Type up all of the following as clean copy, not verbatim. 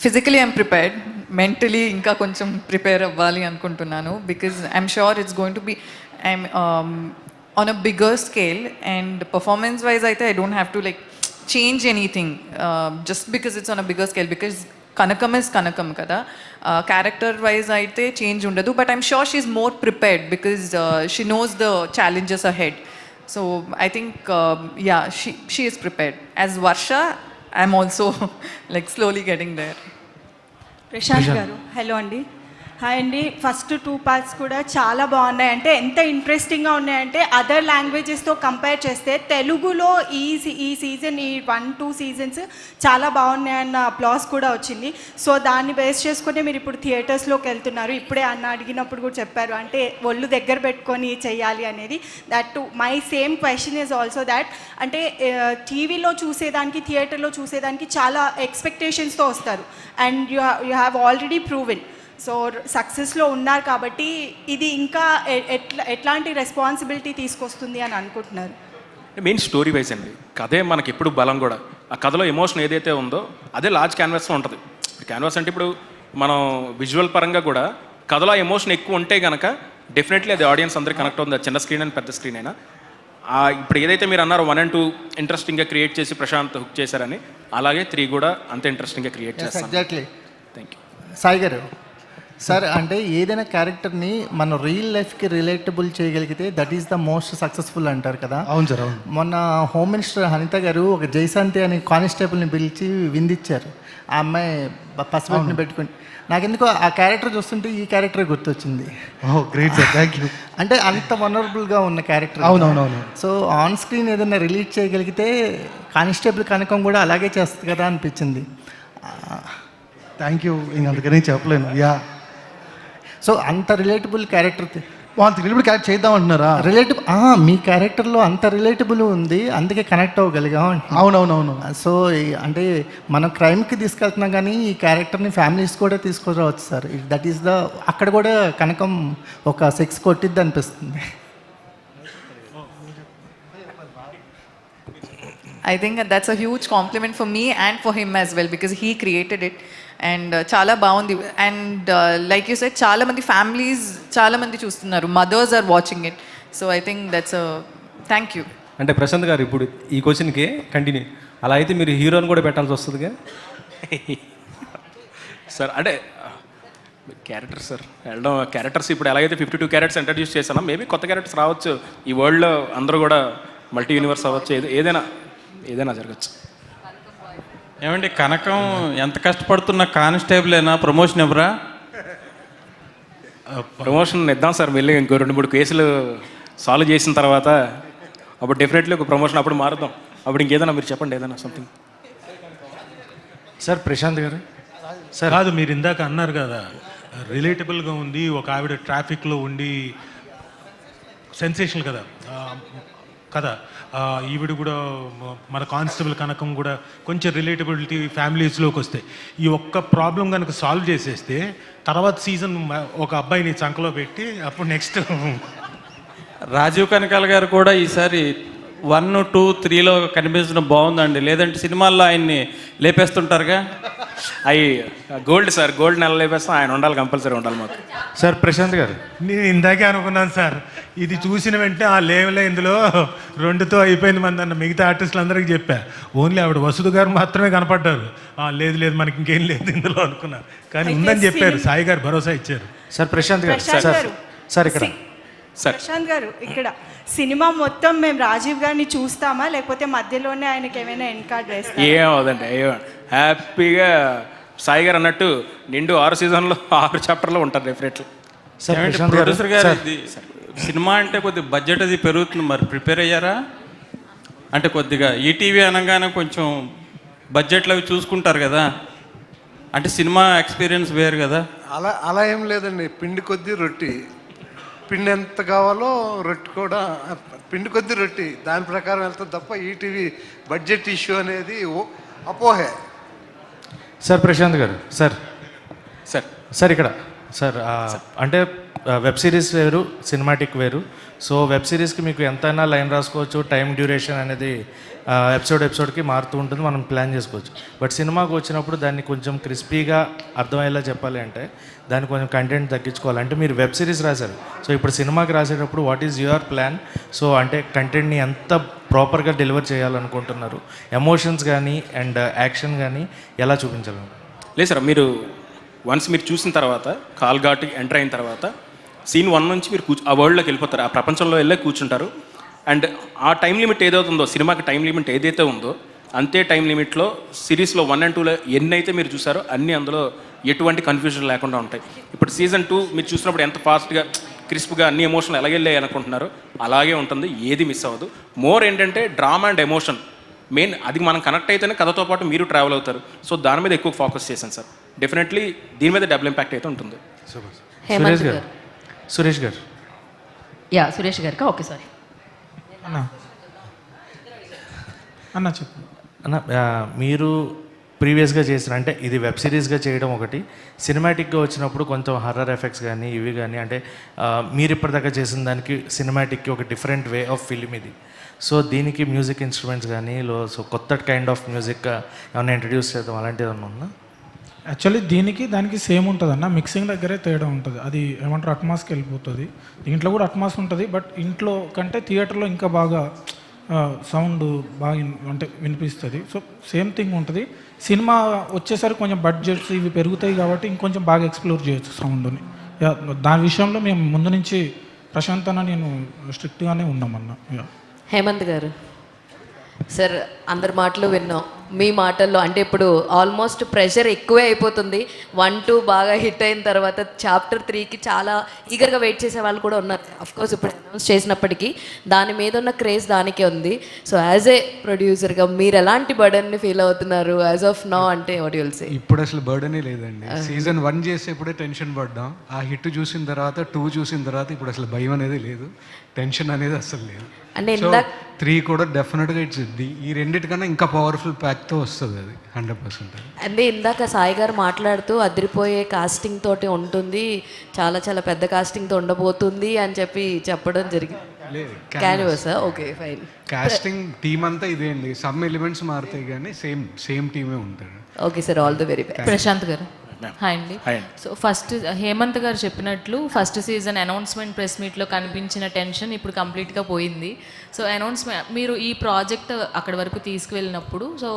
Physically I'm prepared, mentally ఇంకా కొంచెం prepare అవ్వాలి అనుకుంటున్నాను because I'm sure it's going to be on a bigger scale, and performance wise అయితే I don't have to like change anything just because it's on a bigger scale, because Kanakam is Kanakam kada. Character wise అయితే change ఉండదు, but I'm sure she's more prepared because she knows the challenges ahead. So I think yeah, she is prepared. As Varsha, I'm also like slowly getting there. Prashanth గారు, hello అండి. Hi అండి. First 2 parts కూడా చాలా బాగున్నాయి. అంటే ఎంత ఇంట్రెస్టింగ్గా ఉన్నాయంటే అదర్ లాంగ్వేజెస్తో కంపేర్ చేస్తే తెలుగులో ఈ సీజన్, ఈ 1-2 సీజన్స్ చాలా బాగున్నాయన్న అప్లాస్ కూడా వచ్చింది. సో దాన్ని బేస్ చేసుకుని మీరు ఇప్పుడు థియేటర్స్లోకి వెళ్తున్నారు. ఇప్పుడే అన్న అడిగినప్పుడు కూడా చెప్పారు, అంటే ఒళ్ళు దగ్గర పెట్టుకొని చెయ్యాలి అనేది. That to my same question is also that, అంటే టీవీలో చూసేదానికి థియేటర్లో చూసేదానికి చాలా ఎక్స్పెక్టేషన్స్తో వస్తారు. And you have already proven. So సక్సెస్లో ఉన్నారు కాబట్టి ఇది ఇంకా ఎట్లాంటి రెస్పాన్సిబిలిటీ తీసుకొస్తుంది అని అనుకుంటున్నారు? మెయిన్ స్టోరీ వైజ్ అండి. కథే మనకి ఎప్పుడు బలం కూడా. ఆ కథలో ఎమోషన్ ఏదైతే ఉందో అదే లార్జ్ క్యాన్వాస్లో ఉంటుంది. క్యాన్వాస్ అంటే ఇప్పుడు మనం విజువల్ పరంగా కూడా కథలో ఎమోషన్ ఎక్కువ ఉంటే కనుక డెఫినెట్లీ అది ఆడియన్స్ అందరికీ కనెక్ట్ అవుతుంది. చిన్న స్క్రీన్ అని పెద్ద స్క్రీన్ అయినా. ఇప్పుడు ఏదైతే మీరు అన్నారో 1 and 2 ఇంట్రెస్టింగ్గా క్రియేట్ చేసి ప్రశాంత్ హుక్ చేశారని, అలాగే 3 కూడా అంతే ఇంట్రెస్టింగ్గా క్రియేట్ చేస్తారు. ఎగ్జాక్ట్లీ. Thank you. సాయి గారు సార్, అంటే ఏదైనా క్యారెక్టర్ని మనం రియల్ లైఫ్కి రిలేటబుల్ చేయగలిగితే that is the most successful అంటారు కదా. అవును సార్, అవును. మొన్న హోమ్ మినిస్టర్ అనిత గారు ఒక జైశాంతి అనే కానిస్టేబుల్ని పిలిచి విందిచ్చారు. ఆ అమ్మాయి పసిబిడ్డని పెట్టుకుని, నాకెందుకో ఆ క్యారెక్టర్ చూస్తుంటే ఈ క్యారెక్టర్ గుర్తొచ్చింది. Oh great sir, thank you. అంటే అంత వనరబుల్గా ఉన్న క్యారెక్టర్. అవునవునవును. సో ఆన్ స్క్రీన్ ఏదైనా రిలీజ్ చేయగలిగితే కానిస్టేబుల్ కనకం కూడా అలాగే చేస్తుంది కదా అనిపించింది. Thank you. ఇంకంతకని చెప్పలేను. యా. సో అంత రిలేటబుల్ క్యారెక్టర్ వాళ్ళ రిలేటబుల్ క్యారెక్టర్ చేద్దామంటున్నారా? మీ క్యారెక్టర్లో అంత రిలేటబుల్ ఉంది, అందుకే కనెక్ట్ అవ్వగలిగాం. అవునవునవును. సో అంటే మనం క్రైమ్కి తీసుకెళ్తున్నాం, కానీ ఈ క్యారెక్టర్ని ఫ్యామిలీస్ కూడా తీసుకురావచ్చు సార్. దట్ ఈస్ ద, అక్కడ కూడా కనకం ఒక 6 కొట్టిద్ది అనిపిస్తుంది. I think that's a huge compliment for me and for him as well, because he created it. And చాలా బాగుంది. అండ్ లైక్ యూ సెడ్, చాలా మంది ఫ్యామిలీస్, చాలా మంది చూస్తున్నారు, mothers are watching it. So I think that's thank you. అంటే ప్రశాంత్ గారు, ఇప్పుడు ఈ క్వశ్చన్కి కంటిన్యూ అలా అయితే మీరు హీరోని కూడా పెట్టాల్సి వస్తుందిగా సార్. అంటే క్యారెక్టర్ సార్ వెళ్ళడం, క్యారెక్టర్స్ ఇప్పుడు ఎలాగైతే 52 క్యారెక్టర్స్ ఇంట్రడ్యూస్ చేశానో, మేబీ కొత్త క్యారెక్టర్స్ రావచ్చు. ఈ వరల్డ్లో అందరూ కూడా మల్టీ యూనివర్స్ అవ్వచ్చు, ఏదైనా జరగచ్చు. ఏమండి, కనకం ఎంత కష్టపడుతున్న కానిస్టేబుల్ అయినా ప్రమోషన్ ఎవరా? ప్రమోషన్ ఇద్దాం సార్. మళ్ళీ ఇంకో 2-3 కేసులు సాల్వ్ చేసిన తర్వాత అప్పుడు డెఫినెట్లీ ఒక ప్రమోషన్ అప్పుడు మారుద్దాం. అప్పుడు ఇంకేదైనా మీరు చెప్పండి, ఏదైనా సంథింగ్. సార్ ప్రశాంత్ గారు సార్, కాదు మీరు ఇందాక అన్నారు కదా రిలేటబుల్గా ఉంది, ఒక ఆవిడ ట్రాఫిక్లో ఉండి సెన్సేషనల్ కదా ఈవిడ కూడా, మన కానిస్టేబుల్ కనకం కూడా కొంచెం రిలేటబిలిటీ ఫ్యామిలీస్లోకి వస్తాయి. ఈ ఒక్క ప్రాబ్లం కనుక సాల్వ్ చేసేస్తే తర్వాత సీజన్ ఒక అబ్బాయిని చంకలో పెట్టి అప్పుడు నెక్స్ట్ రాజీవ్ కనకాల గారు కూడా ఈసారి 1, 2, 3లో కనిపించడం బాగుందండి. లేదంటే సినిమాల్లో ఆయన్ని లేపేస్తుంటారుగా. అవి గోల్డ్ సార్, గోల్డ్ నెల లేపేస్తాం, ఆయన ఉండాలి, కంపల్సరీ ఉండాలి మాకు. సార్ ప్రశాంత్ గారు, నేను ఇందాకే అనుకున్నాను సార్, ఇది చూసిన వెంటనే ఆ లేవలే ఇందులో 2తో అయిపోయింది మంది అన్న మిగతా ఆర్టిస్టులు అందరికీ చెప్పా. ఓన్లీ ఆవిడ వసుధ గారు మాత్రమే కనపడ్డారు. లేదు మనకి ఇంకేం లేదు ఇందులో అనుకున్నా, కానీ ఉందని చెప్పారు. సాయి గారు భరోసా ఇచ్చారు. సార్ ప్రశాంత్ గారు, సార్ ఇక్కడ ప్రశాంత్ గారు, ఇక్కడ సినిమా మొత్తం మేము రాజీవ్ గారిని చూస్తామా, లేకపోతే మధ్యలోనే ఆయనకి ఏమైనా ఎన్కార్డ్ వేస్తాం? ఏమవుదండి, హ్యాపీగా సాయి గారు అన్నట్టు నిండు 6 సీజన్లో 6 చాప్టర్లో ఉంటారు డెఫినెట్లీ. ప్రొడ్యూసర్ గారు, ఇది సినిమా అంటే కొద్దిగా బడ్జెట్ అది పెరుగుతుంది, మరి ప్రిపేర్ అయ్యారా? అంటే కొద్దిగా ఈటీవీ అనగానే కొంచెం బడ్జెట్లు అవి చూసుకుంటారు కదా, అంటే సినిమా ఎక్స్పీరియన్స్ వేరు కదా. అలా ఏం లేదండి. పిండి కొద్దీ రొట్టి, పిండి ఎంత కావాలో రొట్టి కూడా పిండి కొద్దీ రొట్టి, దాని ప్రకారం వెళ్తుంది తప్ప ఈటీవీ బడ్జెట్ ఇష్యూ అనేది అపోహే. సార్ ప్రశాంత్ గారు, సార్ సార్ సార్ ఇక్కడ సార్, అంటే వెబ్ సిరీస్ వేరు, సినిమాటిక్ వేరు. సో వెబ్ సిరీస్కి మీకు ఎంతైనా లైన్ రాసుకోవచ్చు, టైం డ్యూరేషన్ అనేది ఎపిసోడ్కి మారుతూ ఉంటుంది, మనం ప్లాన్ చేసుకోవచ్చు. బట్ సినిమాకి వచ్చినప్పుడు దాన్ని కొంచెం క్రిస్పీగా అర్థమయ్యేలా చెప్పాలి అంటే దాన్ని కొంచెం కంటెంట్ తగ్గించుకోవాలి. అంటే మీరు వెబ్ సిరీస్ రాశారు, సో ఇప్పుడు సినిమాకి రాసేటప్పుడు what is your plan? So అంటే కంటెంట్ని ఎంత ప్రాపర్గా డెలివర్ చేయాలనుకుంటున్నారు, ఎమోషన్స్ కానీ అండ్ యాక్షన్ కానీ ఎలా చూపించాలి? లేదు సార్, మీరు వన్స్ మీరు చూసిన తర్వాత కాల్ ఘాట్కి ఎంటర్ అయిన తర్వాత సీన్ 1 నుంచి మీరు ఆ వరల్డ్లోకి వెళ్ళిపోతారు, ఆ ప్రపంచంలో వెళ్ళే కూర్చుంటారు. అండ్ ఆ టైం లిమిట్ ఏదైతుందో, సినిమాకి టైం లిమిట్ ఏదైతే ఉందో అంతే టైం లిమిట్లో సిరీస్లో 1 and 2లో ఎన్నైతే మీరు చూసారో అన్నీ అందులో ఎటువంటి కన్ఫ్యూజన్ లేకుండా ఉంటాయి. ఇప్పుడు సీజన్ 2 మీరు చూసినప్పుడు ఎంత ఫాస్ట్గా క్రిస్ప్గా అన్ని ఎమోషన్లు ఎలాగెళ్ళాయి అనుకుంటున్నారో అలాగే ఉంటుంది, ఏది మిస్ అవ్వదు. మోర్ ఏంటంటే డ్రామా అండ్ ఎమోషన్ మెయిన్, అది మనం కనెక్ట్ అయితేనే కథతో పాటు మీరు ట్రావెల్ అవుతారు. సో దాని మీద ఎక్కువ ఫోకస్ చేశాను సార్. డెఫినెట్లీ దీని మీద డబుల్ ఇంపాక్ట్ అయితే ఉంటుంది. హేమంత్ గారు. సురేష్ గారు. యా, సురేష్ గారికి. ఓకే, సారీ అన్న చెప్పు అన్న, మీరు ప్రీవియస్గా చేసిన, అంటే ఇది వెబ్ సిరీస్గా చేయడం ఒకటి, సినిమాటిక్గా వచ్చినప్పుడు కొంచెం హర్రర్ ఎఫెక్ట్స్ కానీ ఇవి కానీ, అంటే మీరు ఇప్పటిదాకా చేసిన దానికి సినిమాటిక్కి ఒక డిఫరెంట్ వే ఆఫ్ ఫిలిం ఇది. సో దీనికి మ్యూజిక్ ఇన్స్ట్రుమెంట్స్ కానీ సో కొత్త కైండ్ ఆఫ్ మ్యూజిక్ ఏమైనా ఇంట్రడ్యూస్ చేద్దాం అలాంటిది ఏమన్నా ఉందా? యాక్చువల్లీ దానికి సేమ్ ఉంటుంది అన్న, మిక్సింగ్ దగ్గరే తేడా ఉంటుంది. అది ఏమంటారు అట్మాస్కి వెళ్ళిపోతుంది. దీంట్లో కూడా అట్మాస్ ఉంటుంది, బట్ ఇంట్లో కంటే థియేటర్లో ఇంకా బాగా సౌండ్ బాగా అంటే వినిపిస్తుంది. సో సేమ్ థింగ్ ఉంటుంది. సినిమా వచ్చేసరికి కొంచెం బడ్జెట్స్ ఇవి పెరుగుతాయి కాబట్టి ఇంకొంచెం బాగా ఎక్స్ప్లోర్ చేయొచ్చు సౌండ్ని. దాని విషయంలో మేము ముందు నుంచి ప్రశాంత్ అన్న నేను స్ట్రిక్ట్గానే ఉన్నామన్న. హేమంత్ గారు. సార్, అందరి మాటలు విన్నాం, మీ మాటల్లో అంటే ఇప్పుడు ఆల్మోస్ట్ ప్రెషర్ ఎక్కువే అయిపోతుంది. 1, 2 బాగా హిట్ అయిన తర్వాత చాప్టర్ 3కి చాలా ఈగర్గా వెయిట్ చేసే వాళ్ళు కూడా ఉన్నారు. అఫ్కోర్స్ ఇప్పుడు అనౌన్స్ చేసినప్పటికీ దాని మీద ఉన్న క్రేజ్ దానికే ఉంది. సో యాజ్ ఏ ప్రొడ్యూసర్గా మీరు ఎలాంటి బర్డన్ని ఫీల్ అవుతున్నారు యాజ్ ఆఫ్ నౌ? అంటే వాట్ యు విల్ సే? ఇప్పుడు అసలు బర్డనే లేదండి. సీజన్ 1 చేసేప్పుడే టెన్షన్ పడ్డాం, ఆ హిట్ చూసిన తర్వాత 2 చూసిన తర్వాత ఇప్పుడు అసలు భయం అనేది లేదు, టెన్షన్ అనేది అసలు లేదు. అంటే 3 కూడా డెఫినెట్గా ఇట్స్ ఈ రెండింటికన్నా ఇంకా పవర్ఫుల్ ప్యాక్తో వస్తుంది అది 100%. అంటే ఇందాక సాయి గారు మాట్లాడుతూ అదిరిపోయే కాస్టింగ్ తోటి ఉంటుంది, చాలా చాలా పెద్ద కాస్టింగ్తో ఉండబోతుంది అని చెప్పడం జరిగింది. లేదు, canvas. Okay, fine. Casting team అంతా ఇదే అండి, సమ్ ఎలిమెంట్స్ మారుతాయి కానీ సేమ్ టీమే ఉంటారు. Okay sir, all the very best. Prashanth garu. Hi అండి. సో ఫస్ట్ హేమంత్ గారు చెప్పినట్లు ఫస్ట్ సీజన్ అనౌన్స్మెంట్ ప్రెస్ మీట్లో కనిపించిన టెన్షన్ ఇప్పుడు కంప్లీట్గా పోయింది. సో అనౌన్స్మెంట్ మీరు ఈ ప్రాజెక్ట్ అక్కడి వరకు తీసుకువెళ్ళినప్పుడు, సో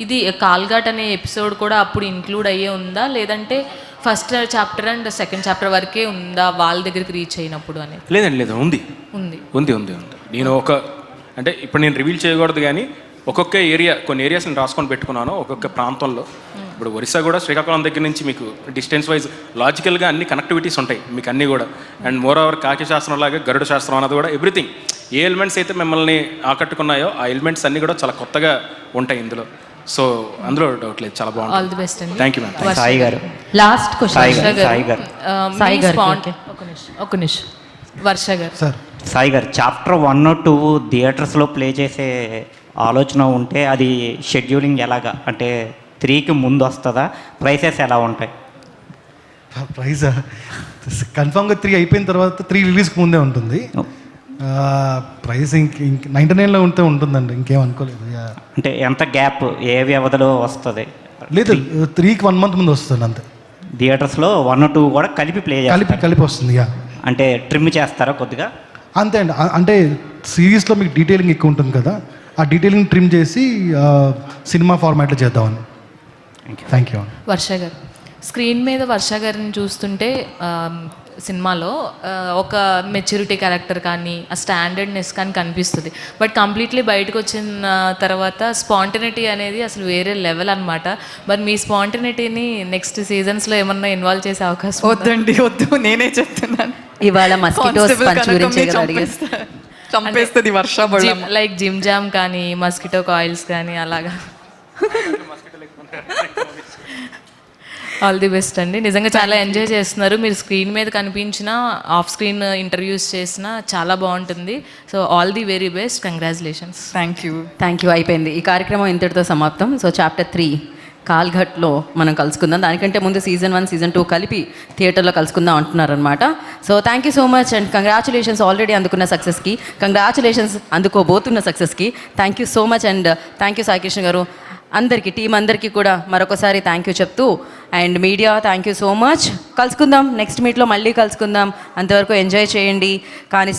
ఇది కాల్ఘాట్ అనే ఎపిసోడ్ కూడా అప్పుడు ఇంక్లూడ్ అయ్యే ఉందా, లేదంటే first chapter and second chapter వరకే ఉందా వాళ్ళ దగ్గరికి రీచ్ అయినప్పుడు అనేది? లేదండి, లేదు, ఉంది. నేను అంటే ఇప్పుడు నేను రివీల్ చేయకూడదు కానీ ఒక్కొక్క ఏరియా, కొన్ని ఏరియాస్ నేను రాసుకొని పెట్టుకున్నాను ఒక్కొక్క ప్రాంతంలో. ఇప్పుడు ఒరిస్సా కూడా శ్రీకాకుళం దగ్గర నుంచి మీకు డిస్టెన్స్ వైజ్ లాజికల్గా అన్ని కనెక్టివిటీస్ ఉంటాయి మీకు అన్నీ కూడా. అండ్ మోర్ ఓవర్ కాకి శాస్త్రం లాగా గరుడ శాస్త్రం అన్నది కూడా ఎవ్రీథింగ్, ఏ ఎలిమెంట్స్ అయితే మిమ్మల్ని ఆకట్టుకున్నాయో ఆ ఎలిమెంట్స్ అన్నీ కూడా చాలా కొత్తగా ఉంటాయి ఇందులో. సో అందులో డౌట్ లేదు, చాలా బాగుంది. ఆల్ ది బెస్ట్ అండి. Thank you ma'am. సాయి గారు. Last question. ఒక నిమిషం. వర్ష గారు. సాయి గారు, చాప్టర్ 1, 2 థియేటర్స్లో ప్లే చేసే ఆలోచన ఉంటే అది షెడ్యూలింగ్ ఎలాగా, అంటే 3కి ముందు వస్తుందా? ప్రైసెస్ ఎలా ఉంటాయి? ప్రైజా కన్ఫామ్గా 3 అయిపోయిన తర్వాత 3 రిలీజ్కి ముందే ఉంటుంది. ప్రైస్ ఇంక 99లో ఉంటుందండి, ఇంకేం అనుకోలేదు. అంటే ఎంత గ్యాప్, ఏ వ్యవధిలో వస్తుంది? లేదు, 3కి 1 month ముందు వస్తుంది అంతే. థియేటర్స్లో 1, 2 కూడా కలిపి ప్లే కలిపి వస్తుంది. అంటే ట్రిమ్ చేస్తారా కొద్దిగా? అంతే అండి, అంటే సిరీస్లో మీకు డీటెయిలింగ్ ఎక్కువ ఉంటుంది కదా, ఆ డీటెయిలింగ్ ట్రిమ్ చేసి సినిమా ఫార్మాట్లో చేద్దామని. Thank you. వర్ష గారు, స్క్రీన్ మీద వర్ష గారిని చూస్తుంటే సినిమాలో ఒక మెచ్యూరిటీ క్యారెక్టర్ కానీ ఆ స్టాండర్డ్నెస్ కానీ కనిపిస్తుంది. బట్ కంప్లీట్లీ బయటకు వచ్చిన తర్వాత స్పాంటనిటీ అనేది అసలు వేరే లెవెల్ అనమాట. మరి మీ స్పాంటనిటీని నెక్స్ట్ సీజన్స్లో ఏమన్నా ఇన్వాల్వ్ చేసే అవకాశం? వద్దు, నేనే చెప్తున్నాను. ఇవాళ మస్కిటోస్ పంచ్ గురించి చంపేస్తుంది వర్ష. లైక్ జిమ్ జామ్ కానీ మస్కిటో కాయిల్స్ కానీ అలాగా. ఆల్ ది బెస్ట్ అండి. నిజంగా చాలా ఎంజాయ్ చేస్తున్నారు మీరు. స్క్రీన్ మీద కనిపించిన, ఆఫ్ స్క్రీన్ ఇంటర్వ్యూస్ చేసిన చాలా బాగుంటుంది. So all the very best, congratulations. Thank you. అయిపోయింది ఈ కార్యక్రమం ఇంతటితో సమాప్తం. సో చాప్టర్ 3 కాల్ఘట్లో మనం కలుసుకుందాం. దానికంటే ముందు సీజన్ 1 సీజన్ 2 కలిపి థియేటర్లో కలుసుకుందాం అంటున్నారనమాట. So thank you so much and congratulations already అందుకున్న సక్సెస్కి, కంగ్రాచులేషన్స్ అందుకోబోతున్న సక్సెస్కి. Thank you so much and thank you Saikrishna గారు. అందరికీ టీం అందరికీ కూడా మరొకసారి థ్యాంక్ యూ చెప్తూ, and media thank you so much. కలుసుకుందాం నెక్స్ట్ మీట్లో, మళ్ళీ కలుసుకుందాం. అంతవరకు ఎంజాయ్ చేయండి. కానీ